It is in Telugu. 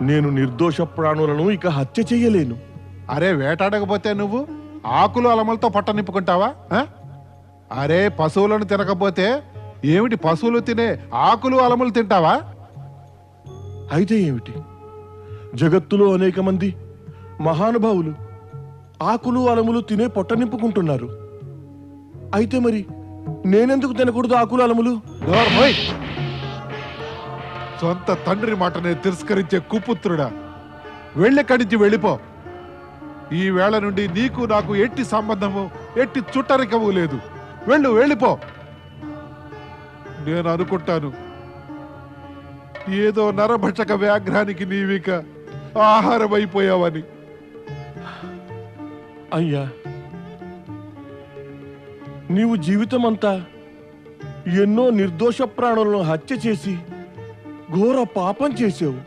నేను నిర్దోష ప్రాణులను ఇక హత్య చెయ్యలేను. అరే వేటాడకపోతే నువ్వు ఆకులు అలమలతో పొట్ట నింపుకుంటావా ఆ? అరే పశువులను తినకపోతే ఏమిటి పశువులు తినే ఆకులు అలములు తింటావా? అయితే ఏమిటి? జగత్తులో అనేక మంది మహానుభావులు ఆకులు అలములు తినే పొట్ట నింపుకుంటున్నారు. అయితే మరి నేనెందుకు తినకూడదు ఆకులు అలములు? నోర్మోయ్! సొంత తండ్రి మాటనే తిరస్కరించే కుపుత్రుడా, వెళ్ళెక్కడి నుంచి వెళ్ళిపో. ఈ వేళ నుండి నీకు నాకు ఎట్టి సంబంధము ఎట్టి చుట్టరికము లేదు. వెళ్ళిపో. నేను అనుకుంటాను ఏదో నరభక్షక వ్యాఘ్రానికి నీవిక ఆహారం అయిపోయావని. అయ్యా, నీవు జీవితమంతా ఎన్నో నిర్దోష ప్రాణులను హత్య చేసి ఘోర పాపం చేసావు.